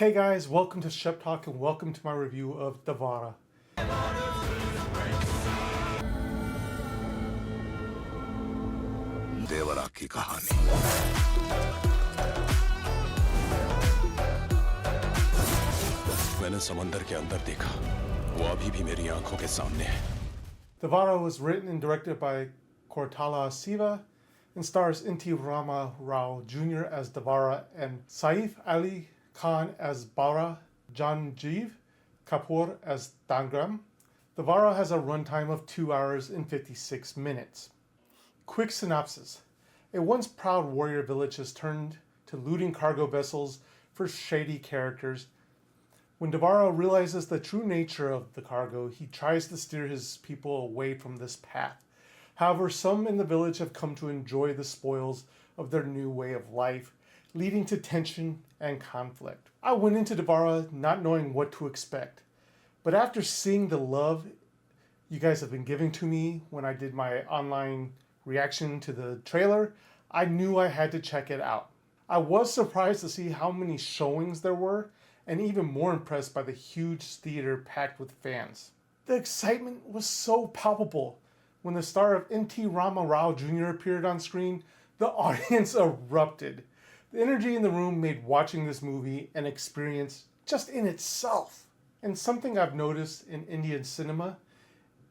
Hey guys, welcome to Shep Talk and welcome to my review of Devara. देवरा की कहानी मैंने समंदर के अंदर देखा वो अभी भी मेरी आंखों के सामने है. Devara was written and directed by Cortala Siva and stars N.T. Rama Rao Jr. as Devara and Saif Ali Khan as Bara, Janjeev Kapoor as Tangram. Devara has a runtime of 2 hours and 56 minutes. Quick synopsis. A once proud warrior village has turned to looting cargo vessels for shady characters. When Devara realizes the true nature of the cargo, he tries to steer his people away from this path. However, some in the village have come to enjoy the spoils of their new way of life, leading to tension and conflict. I went into Devara not knowing what to expect, but after seeing the love you guys have been giving to me when I did my online reaction to the trailer, I knew I had to check it out. I was surprised to see how many showings there were, and even more impressed by the huge theater packed with fans. The excitement was so palpable. When the star of N.T. Rama Rao Jr. appeared on screen, the audience erupted. The energy in the room made watching this movie an experience just in itself. And something I've noticed in Indian cinema,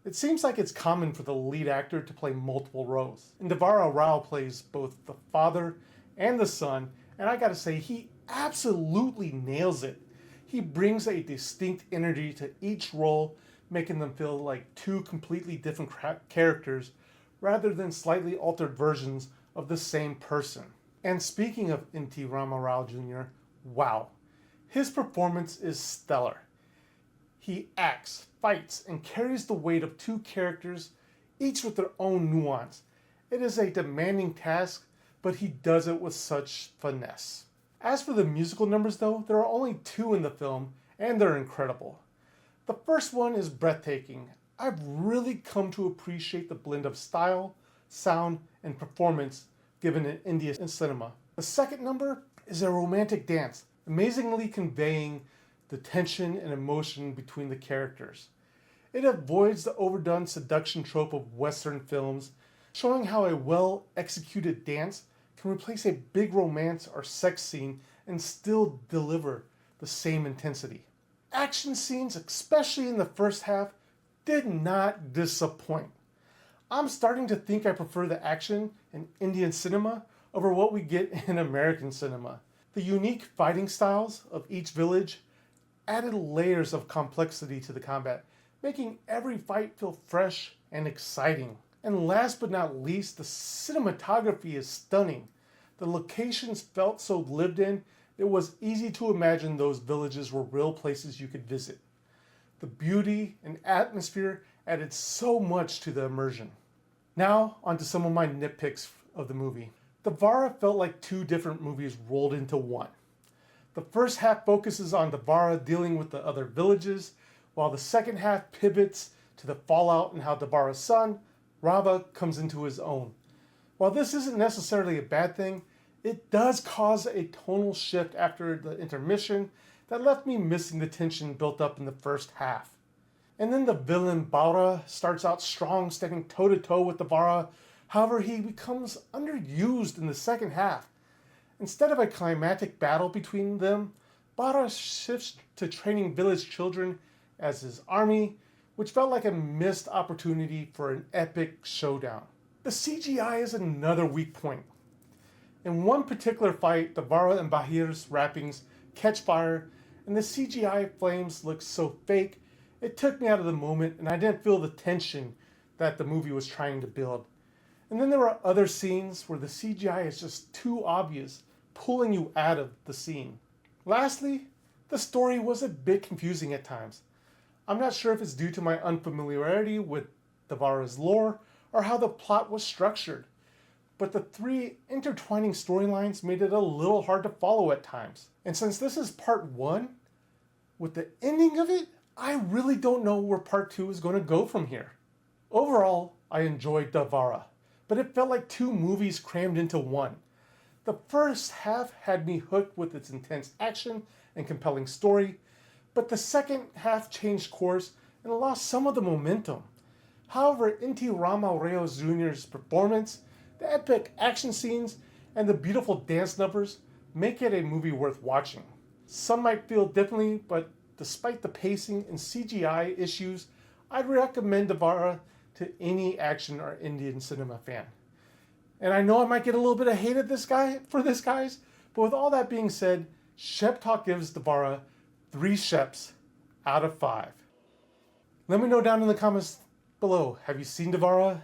it seems like it's common for the lead actor to play multiple roles. And Devara Rao plays both the father and the son, and I gotta say, he absolutely nails it. He brings a distinct energy to each role, making them feel like two completely different characters rather than slightly altered versions of the same person. And speaking of N.T. Rama Rao Jr., wow, his performance is stellar. He acts, fights, and carries the weight of two characters, each with their own nuance. It is a demanding task, but he does it with such finesse. As for the musical numbers though, there are only 2 in the film, and they're incredible. The first one is breathtaking. I've really come to appreciate the blend of style, sound, and performance given in Indian cinema. The second number is a romantic dance, amazingly conveying the tension and emotion between the characters. It avoids the overdone seduction trope of Western films, showing how a well-executed dance can replace a big romance or sex scene and still deliver the same intensity. Action scenes, especially in the first half, did not disappoint. I'm starting to think I prefer the action in Indian cinema over what we get in American cinema. The unique fighting styles of each village added layers of complexity to the combat, making every fight feel fresh and exciting. And last but not least, the cinematography is stunning. The locations felt so lived in, it was easy to imagine those villages were real places you could visit. The beauty and atmosphere added so much to the immersion. Now, onto some of my nitpicks of the movie. Devara felt like 2 different movies rolled into one. The first half focuses on Devara dealing with the other villages, while the second half pivots to the fallout and how Devara's son, Rava, comes into his own. While this isn't necessarily a bad thing, it does cause a tonal shift after the intermission that left me missing the tension built up in the first half. And then the villain Bara starts out strong, standing toe-to-toe with Devara. However, he becomes underused in the second half. Instead of a climactic battle between them, Bara shifts to training village children as his army, which felt like a missed opportunity for an epic showdown. The CGI is another weak point. In one particular fight, Devara and Bahir's wrappings catch fire, and the CGI flames look so fake, it took me out of the moment and I didn't feel the tension that the movie was trying to build. And then there were other scenes where the CGI is just too obvious, pulling you out of the scene. Lastly, the story was a bit confusing at times. I'm not sure if it's due to my unfamiliarity with Devara's lore or how the plot was structured, but the 3 intertwining storylines made it a little hard to follow at times. And since this is part 1, with the ending of it, I really don't know where part 2 is going to go from here. Overall, I enjoyed Devara, but it felt like 2 movies crammed into one. The first half had me hooked with its intense action and compelling story, but the second half changed course and lost some of the momentum. However, Inti Rama Reyes Jr.'s performance, the epic action scenes, and the beautiful dance numbers make it a movie worth watching. Some might feel differently, but despite the pacing and CGI issues, I'd recommend Devara to any action or Indian cinema fan. And I know I might get a little bit of hate at for this, guys, but with all that being said, Shep Talk gives Devara 3 Sheps out of 5. Let me know down in the comments below. Have you seen Devara?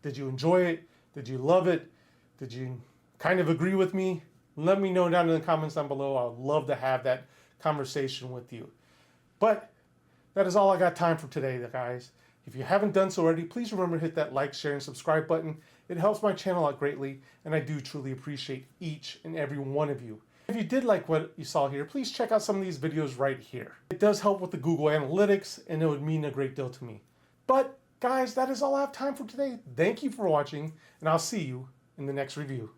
Did you enjoy it? Did you love it? Did you kind of agree with me? Let me know down in the comments down below. I would love to have that conversation with you. But that is all I got time for today, guys. If you haven't done so already, please remember to hit that like, share, and subscribe button. It helps my channel out greatly, and I do truly appreciate each and every one of you. If you did like what you saw here, please check out some of these videos right here. It does help with the Google Analytics, and it would mean a great deal to me. But guys, that is all I have time for today. Thank you for watching, and I'll see you in the next review.